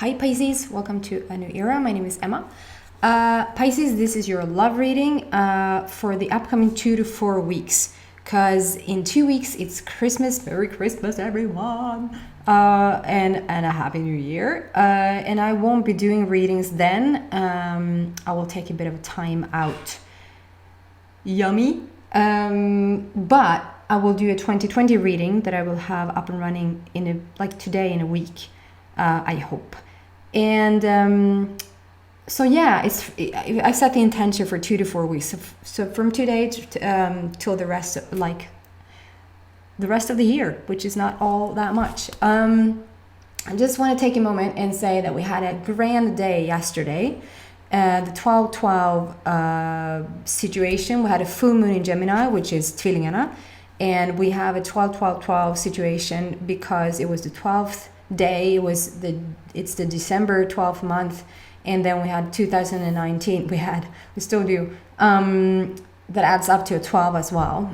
Hi Pisces, welcome to a new era. My name is Emma. Pisces, this is your love reading for the upcoming 2 to 4 weeks. Because in 2 weeks it's Christmas. Merry Christmas, everyone! And a Happy New Year. And I won't be doing readings then. I will take a bit of time out. Yummy! But I will do a 2020 reading that I will have up and running today in a week. I hope. And so yeah, I set the intention for 2 to 4 weeks. So from today till the rest of the year, which is not all that much. I just want to take a moment and say that we had a grand day yesterday. The 12-12 situation. We had a full moon in Gemini, which is Tvillingarna, and we have a 12-12-12 situation because it was the 12th day. It's the December 12th month, and then we had 2019. We still do. That adds up to a 12 as well.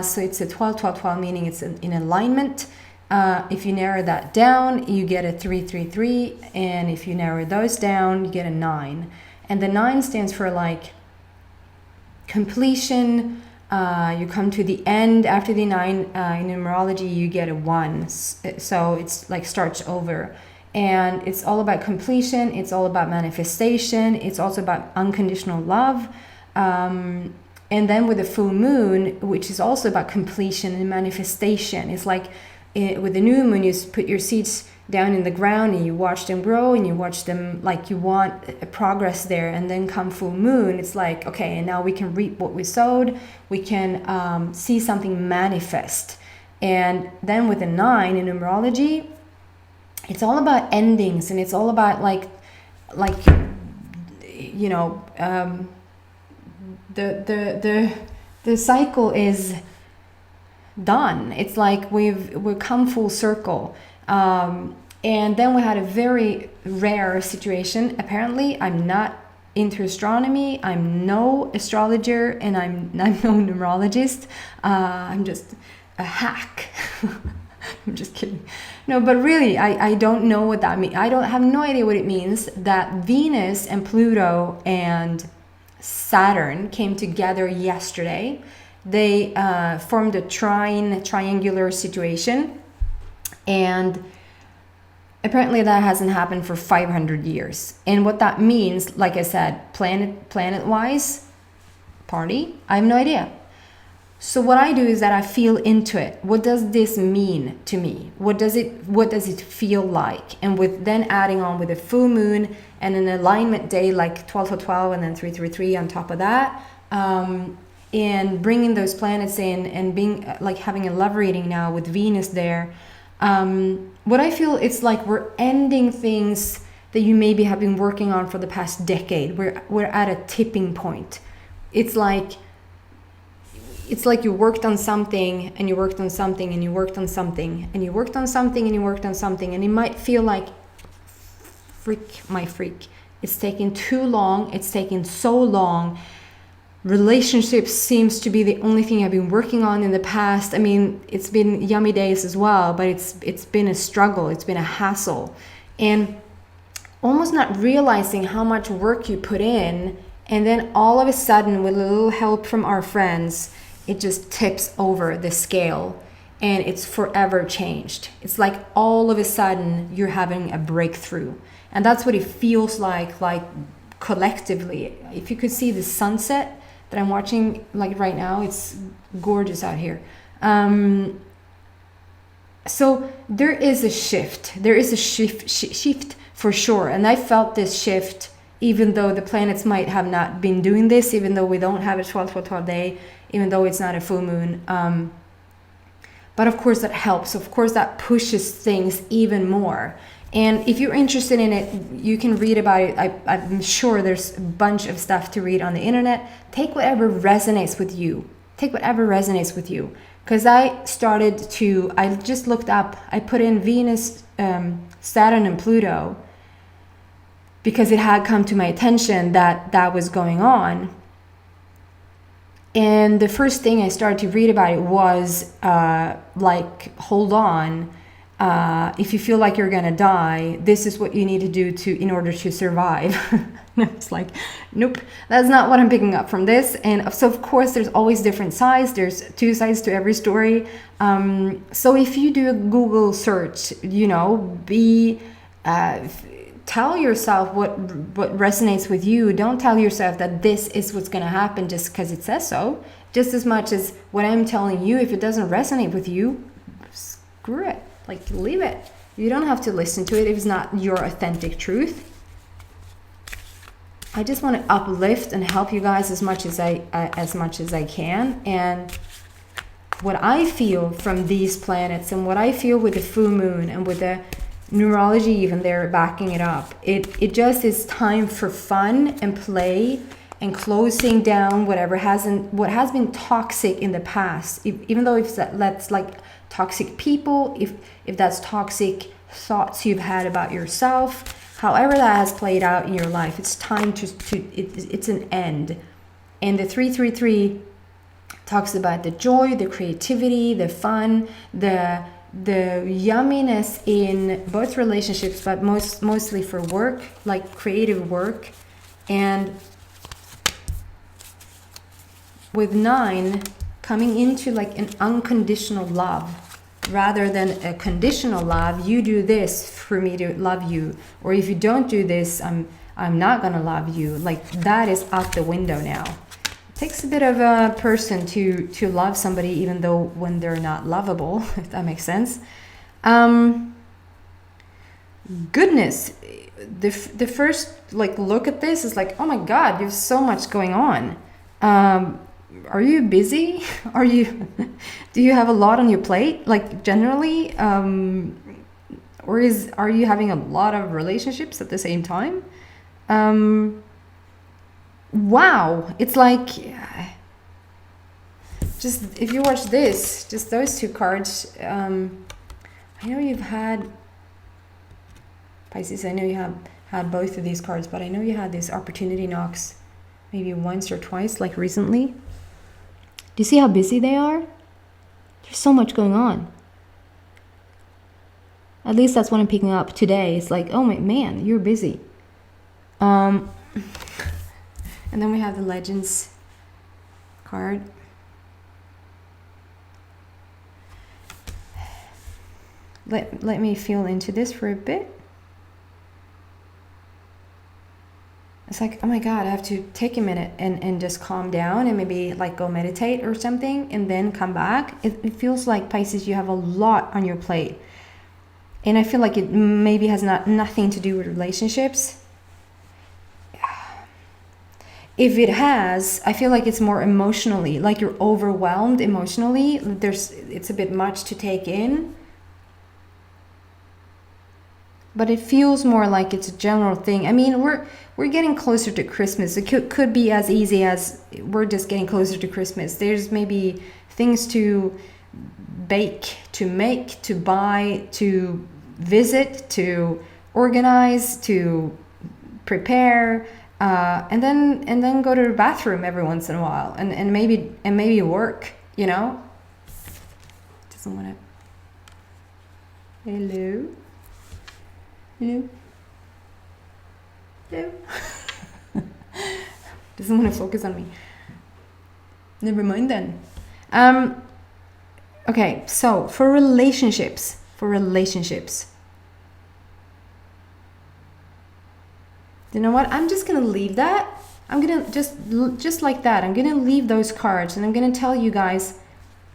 So it's a 12-12-12, meaning it's in alignment. If you narrow that down, you get a 3-3-3, and if you narrow those down, you get a 9. And the 9 stands for like completion. You come to the end after the 9. In numerology, you get a 1. So it's like starts over. And it's all about completion. It's all about manifestation. It's also about unconditional love. And then with the full moon, which is also about completion and manifestation. It's like with the new moon, you put your seeds down in the ground and you watch them grow and you watch them like you want a progress there. And then come full moon, it's like, okay, and now we can reap what we sowed. We can see something manifest. And then with the 9 in numerology, it's all about endings, and it's all about the cycle is done. It's like we've come full circle. And then we had a very rare situation. Apparently, I'm not into astronomy. I'm no astrologer, and I'm no numerologist. I'm just a hack. I'm just kidding. No, but really, I don't know what that means. I don't have no idea what it means that Venus and Pluto and Saturn came together yesterday. They formed a triangular situation, and apparently that hasn't happened for 500 years. And what that means, like I said, planet-wise, party, I have no idea. So what I do is that I feel into it. What does this mean to me? What does it feel like? And with then adding on with a full moon and an alignment day like 12-12 and then 3-3-3 on top of that, and bringing those planets in and being like having a love reading now with Venus there, what I feel, it's like we're ending things that you maybe have been working on for the past decade. We're at a tipping point. It's like you worked on something and you worked on something and you worked on something and you worked on something and you worked on something, and it might feel like freak. It's taking too long. It's taking so long. Relationships seems to be the only thing I've been working on in the past. I mean, it's been yummy days as well, but it's been a struggle. It's been a hassle, and almost not realizing how much work you put in, and then all of a sudden, with a little help from our friends, it just tips over the scale and it's forever changed. It's like all of a sudden you're having a breakthrough, and that's what it feels like collectively. If you could see the sunset that I'm watching like right now, it's gorgeous out here. So there is a shift. There is a shift for sure, and I felt this shift even though the planets might have not been doing this, even though we don't have a 12-12 day, even though it's not a full moon. But of course that helps. Of course that pushes things even more. And if you're interested in it, you can read about it. I'm sure there's a bunch of stuff to read on the internet. Take whatever resonates with you. Because I just looked up, I put in Venus, Saturn and Pluto, because it had come to my attention that was going on. And the first thing I started to read about it was hold on, if you feel like you're gonna die, this is what you need to do in order to survive. It's like, nope, that's not what I'm picking up from this. And so of course there's always different sides. There's two sides to every story. So if you do a Google search, you know, tell yourself what resonates with you. Don't tell yourself that this is what's going to happen just because it says so. Just as much as what I'm telling you, if it doesn't resonate with you, screw it. Like, leave it. You don't have to listen to it if it's not your authentic truth. I just want to uplift and help you guys as much as I can. And what I feel from these planets, and what I feel with the full moon and with the numerology, even they're backing it up, it just is time for fun and play and closing down what has been toxic in the past. Even though if that's like toxic people, if that's toxic thoughts you've had about yourself, however that has played out in your life, it's time it's an end. And the 333 talks about the joy, the creativity, the fun, the yumminess in both relationships, but mostly for work, like creative work. And with 9 coming into like an unconditional love rather than a conditional love. You do this for me to love you, or if you don't do this, I'm not gonna love you. Like, that is out the window now. It takes a bit of a person to love somebody, even though when they're not lovable, if that makes sense. Goodness, the first like look at this is like, oh my God, you have so much going on. Are you busy? Do you have a lot on your plate, like generally? Or are you having a lot of relationships at the same time? Wow, it's like, just if you watch this, just those two cards, I know you've had, Pisces, I know you have had both of these cards, but I know you had these opportunity knocks maybe once or twice, like recently. Do you see how busy they are? There's so much going on. At least that's what I'm picking up today. It's like, oh my man, you're busy. And then we have the Legends card. Let me feel into this for a bit. It's like, oh my God, I have to take a minute and just calm down and maybe like go meditate or something and then come back. It feels like, Pisces, you have a lot on your plate. And I feel like it maybe has nothing to do with relationships. If it has, I feel like it's more emotionally, like you're overwhelmed emotionally. It's a bit much to take in. But it feels more like it's a general thing. I mean, we're getting closer to Christmas. It could be as easy as we're just getting closer to Christmas. There's maybe things to bake, to make, to buy, to visit, to organize, to prepare, and then go to the bathroom every once in a while, and maybe work. You know, doesn't want to. Hello. Hello. Hello. Doesn't want to focus on me. Never mind then. Okay, so for relationships. You know what? I'm just gonna leave that. I'm gonna just like that. I'm gonna leave those cards, and I'm gonna tell you guys,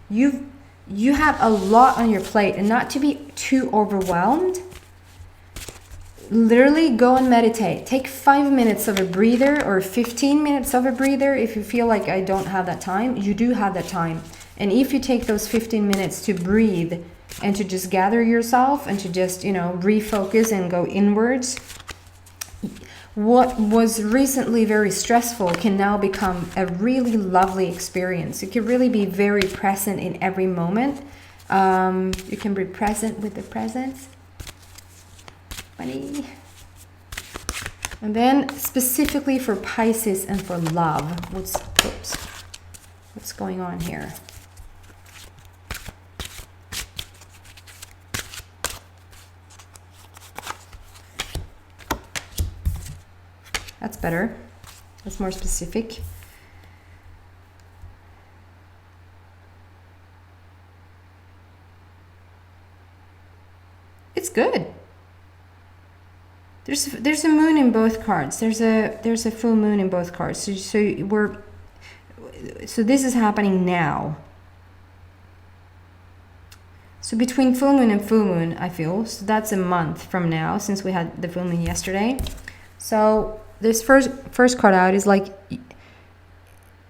you have a lot on your plate, and not to be too overwhelmed. Literally go and meditate. Take 5 minutes of a breather or 15 minutes of a breather. If you feel like I don't have that time, you do have that time. And if you take those 15 minutes to breathe and to just gather yourself and to just, refocus and go inwards, what was recently very stressful can now become a really lovely experience. You can really be very present in every moment. You can be present with the presence. Funny. And then specifically for Pisces and for love, what's going on here? That's better. That's more specific. It's good. There's a moon in both cards. There's a full moon in both cards. So this is happening now. So between full moon and full moon, I feel, so that's a month from now, since we had the full moon yesterday. So this first card out is like,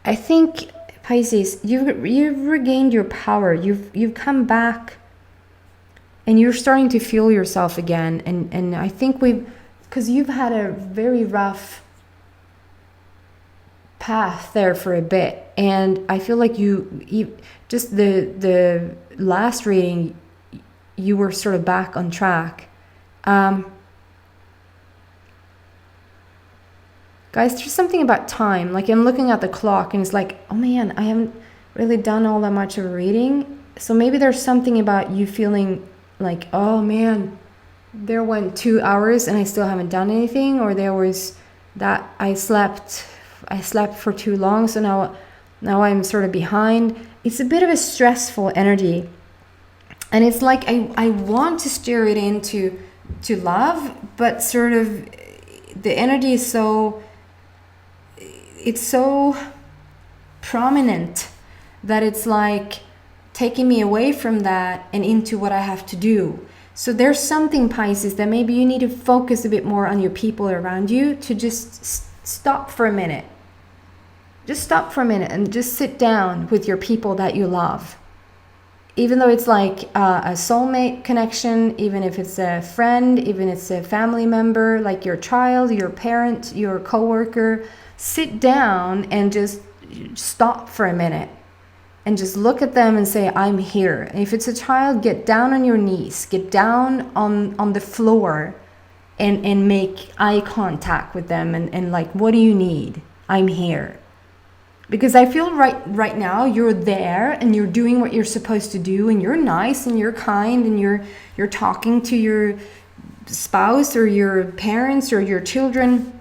I think, Pisces, you've regained your power. You've come back, and you're starting to feel yourself again. And I think because you've had a very rough path there for a bit, and I feel like you just the last reading, you were sort of back on track. Guys, there's something about time. Like, I'm looking at the clock and it's like, oh man, I haven't really done all that much of a reading. So maybe there's something about you feeling like, oh man, there went 2 hours and I still haven't done anything, or there was that I slept for too long, so now I'm sort of behind. It's a bit of a stressful energy, and it's like I want to steer it into love, but sort of the energy is so prominent that it's like taking me away from that and into what I have to do. So there's something, Pisces, that maybe you need to focus a bit more on your people around you, to just stop for a minute. Just stop for a minute and just sit down with your people that you love. Even though it's like a soulmate connection, even if it's a friend, even if it's a family member, like your child, your parent, your coworker, sit down and just stop for a minute and just look at them and say, I'm here. And if it's a child, get down on your knees, get down on the floor and make eye contact with them and like, what do you need? I'm here. Because I feel right now you're there and you're doing what you're supposed to do, and you're nice and you're kind and you're talking to your spouse or your parents or your children,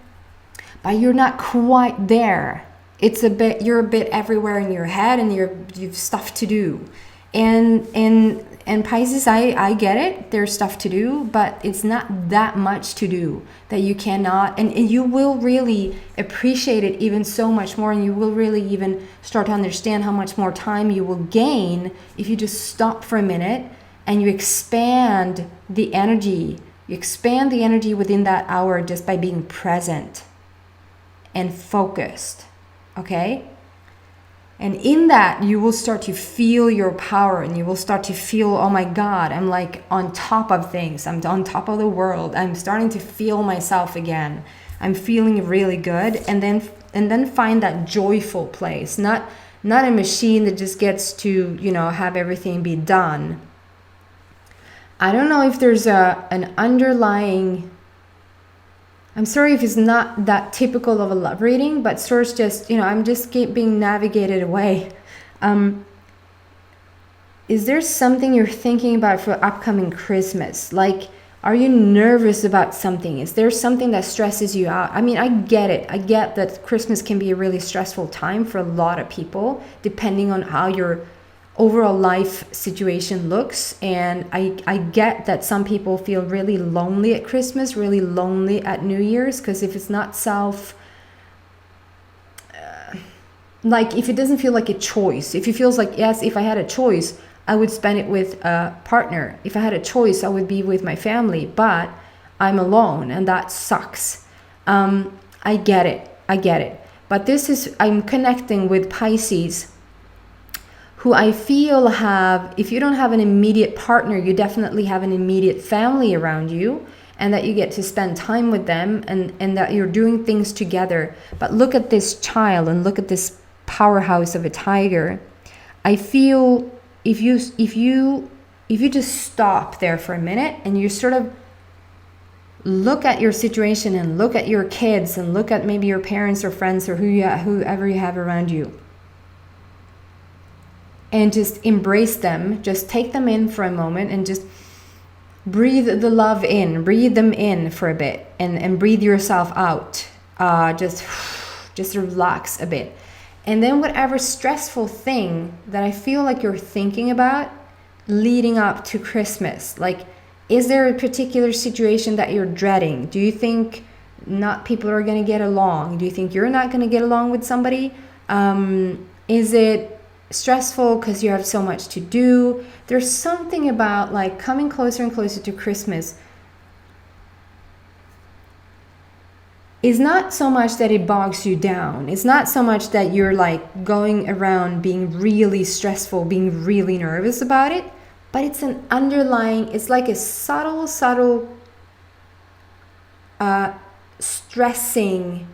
but you're not quite there. You're a bit everywhere in your head, and you've stuff to do. And Pisces, I get it. There's stuff to do, but it's not that much to do that you cannot, and you will really appreciate it even so much more, and you will really even start to understand how much more time you will gain if you just stop for a minute and you expand the energy. You expand the energy within that hour just by being present and focused. Okay? And in that, you will start to feel your power, and you will start to feel, oh my God, I'm like on top of things. I'm on top of the world. I'm starting to feel myself again. I'm feeling really good. And then find that joyful place, not a machine that just gets to, have everything be done. I don't know if there's an underlying, I'm sorry if it's not that typical of a love reading, but source just, I'm just being navigated away. Is there something you're thinking about for upcoming Christmas? Like, are you nervous about something? Is there something that stresses you out? I mean, I get it. I get that Christmas can be a really stressful time for a lot of people, depending on how your overall life situation looks. And I get that some people feel really lonely at Christmas, really lonely at New Year's, because if it's not like if it doesn't feel like a choice, if it feels like, yes, if I had a choice, I would spend it with a partner. If I had a choice, I would be with my family, but I'm alone and that sucks. I get it. But I'm connecting with Pisces, who I feel if you don't have an immediate partner, you definitely have an immediate family around you, and that you get to spend time with them, and that you're doing things together. But look at this child and look at this powerhouse of a tiger. I feel if you just stop there for a minute and you sort of look at your situation and look at your kids and look at maybe your parents or friends or whoever you have around you, and just embrace them, just take them in for a moment and just breathe the love in, breathe them in for a bit, and breathe yourself out. just relax a bit. And then whatever stressful thing that I feel like you're thinking about leading up to Christmas, like, is there a particular situation that you're dreading? Do you think not people are going to get along? Do you think you're not going to get along with somebody? Is it stressful because you have so much to do? There's something about like coming closer and closer to Christmas. It's not so much that it bogs you down. It's not so much that you're like going around being really stressful, being really nervous about it, but it's an underlying, it's like a subtle stressing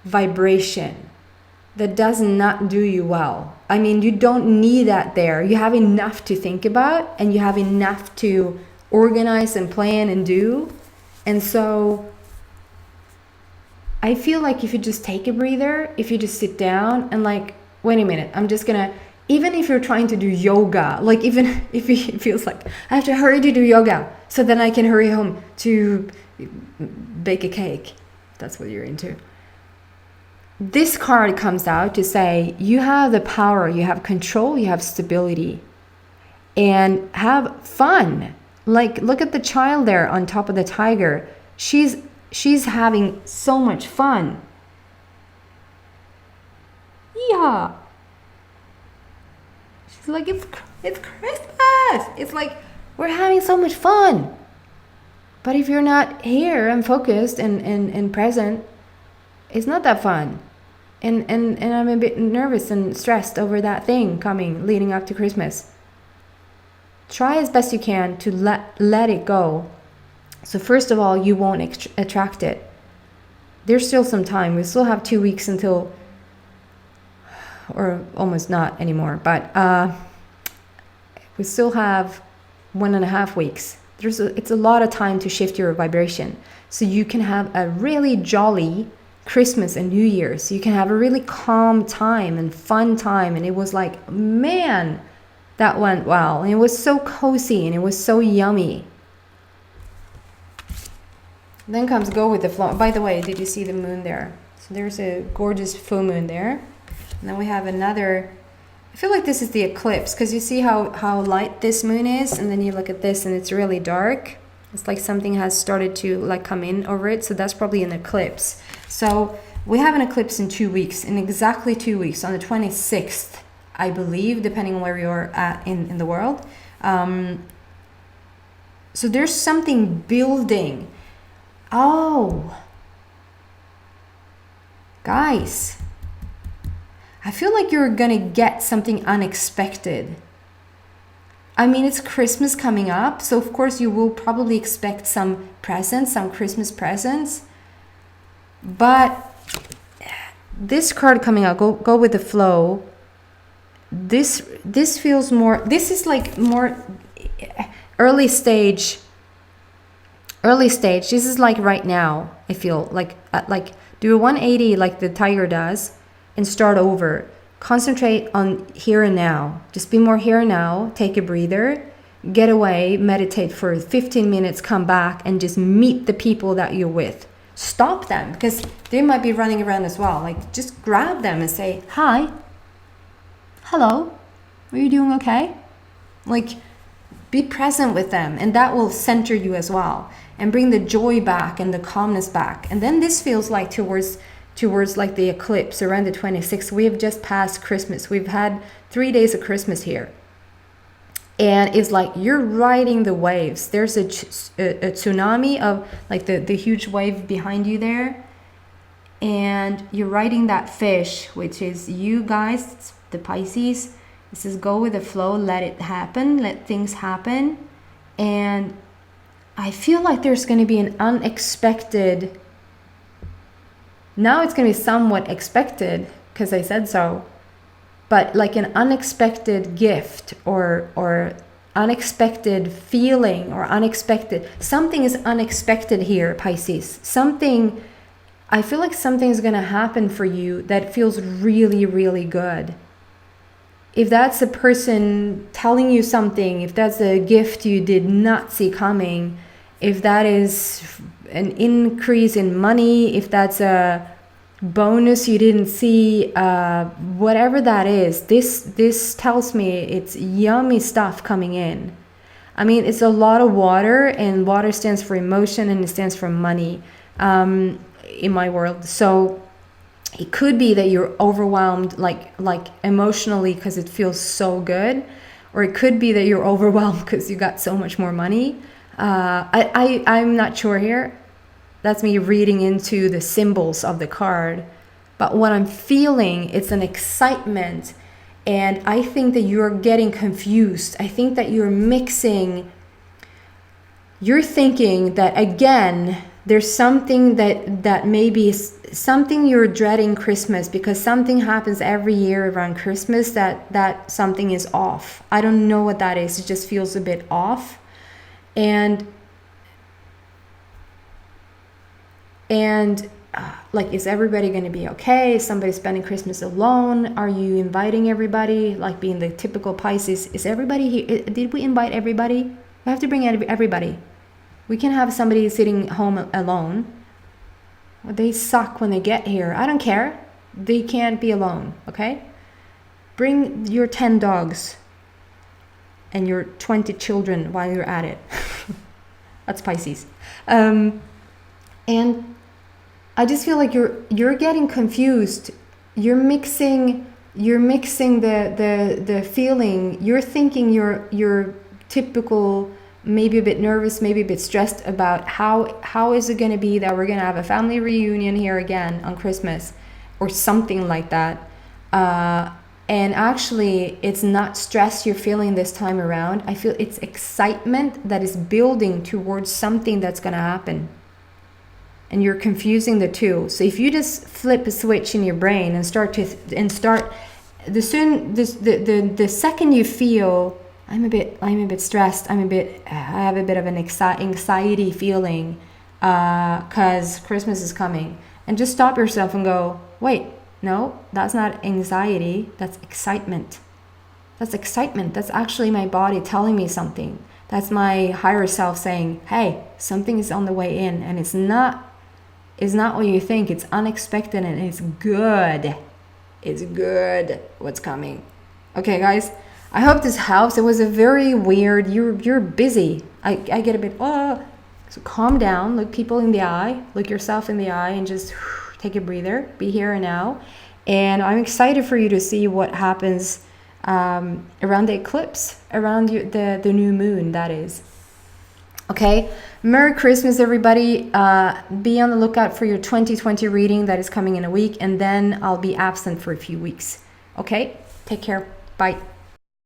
vibration that does not do you well. I mean, you don't need that there. You have enough to think about, and you have enough to organize and plan and do. And so I feel like if you just take a breather, if you just sit down and like, wait a minute, I'm just gonna, even if you're trying to do yoga, like even if it feels like I have to hurry to do yoga so then I can hurry home to bake a cake. That's what you're into. This card comes out to say you have the power, you have control, you have stability, and have fun. Like, look at the child there on top of the tiger. She's having so much fun. Yeah. She's like, it's Christmas. It's like, we're having so much fun. But if you're not here and focused and present, it's not that fun. And I'm a bit nervous and stressed over that thing coming, leading up to Christmas. Try as best you can to let it go. So first of all, you won't attract it. There's still some time. We still have 2 weeks until, or almost not anymore, but we still have 1.5 weeks. It's a lot of time to shift your vibration. So you can have a really jolly Christmas and New Year's. So you can have a really calm time and fun time. And it was like, man, that went well. And it was so cozy and it was so yummy. Then comes go with the flow. By the way, did you see the moon there? So there's a gorgeous full moon there. And then we have another, I feel like this is the eclipse, because you see how light this moon is, and then you look at this and it's really dark. It's like something has started to like come in over it. So that's probably an eclipse. So we have an eclipse in 2 weeks, in exactly 2 weeks, on the 26th, I believe, depending on where you're at in the world. So there's something building. Oh, guys, I feel like you're gonna get something unexpected. I mean, it's Christmas coming up, so of course you will probably expect some presents, some Christmas presents. But this card coming out, go with the flow. This feels more, this is like more early stage. This is like right now. I feel like do a 180 like the tiger does and start over. Concentrate on here and now. Just be more here and now. Take a breather. Get away. Meditate for 15 minutes. Come back and just meet the people that you're with. Stop them because they might be running around as well. Like, just grab them and say, hi. Hello. Are you doing okay? Like, be present with them, and that will center you as well and bring the joy back and the calmness back. And then this feels like towards like the eclipse around the 26th. We have just passed Christmas. We've had 3 days of Christmas here. And it's like you're riding the waves. There's a tsunami of like the huge wave behind you there. And you're riding that fish, which is you guys, the Pisces. This is go with the flow, let it happen, let things happen. And I feel like there's going to be an unexpected, now it's going to be somewhat expected because I said so, but like an unexpected gift or unexpected feeling or unexpected, something is unexpected here, Pisces. Something, I feel like something is going to happen for you that feels really, really good. If that's a person telling you something, if that's a gift you did not see coming, if that is an increase in money, if that's a bonus you didn't see, whatever that is, this tells me it's yummy stuff coming in. I mean, it's a lot of water, and water stands for emotion and it stands for money in my world. So it could be that you're overwhelmed, like emotionally, because it feels so good, or it could be that you're overwhelmed because you got so much more money. I'm not sure here. That's me reading into the symbols of the card. But what I'm feeling, it's an excitement. And I think that you're getting confused. I think that you're mixing. You're thinking that, again, there's something that maybe is something you're dreading Christmas, because something happens every year around Christmas that something is off. I don't know what that is. It just feels a bit off. And like, is everybody going to be okay? Is somebody spending Christmas alone? Are you inviting everybody? Like, being the typical Pisces, is everybody here? Did we invite everybody? We have to bring everybody. We can have somebody sitting home alone. They suck when they get here. I don't care. They can't be alone, okay? Bring your 10 dogs and your 20 children while you're at it. That's Pisces. And I just feel like you're getting confused. You're mixing the feeling. You're thinking you're typical, maybe a bit nervous, maybe a bit stressed about how is it going to be that we're going to have a family reunion here again on Christmas, or something like that. And actually, it's not stress you're feeling this time around. I feel it's excitement that is building towards something that's going to happen. And you're confusing the two. So if you just flip a switch in your brain and start the second you feel, I'm a bit stressed, I have a bit of an anxiety feeling because Christmas is coming, and just stop yourself and go, wait, no, that's not anxiety, that's excitement. That's excitement. That's actually my body telling me something. That's my higher self saying, hey, something is on the way in, and it's not what you think. It's unexpected, and it's good. It's good what's coming. Okay, guys, I hope this helps. It was a very weird, you're busy. I get a bit, so calm down, look people in the eye, look yourself in the eye, and just take a breather, be here and now. And I'm excited for you to see what happens around the eclipse, around the new moon, that is. Okay, Merry Christmas, everybody. Be on the lookout for your 2020 reading that is coming in a week, and then I'll be absent for a few weeks. Okay, take care. Bye.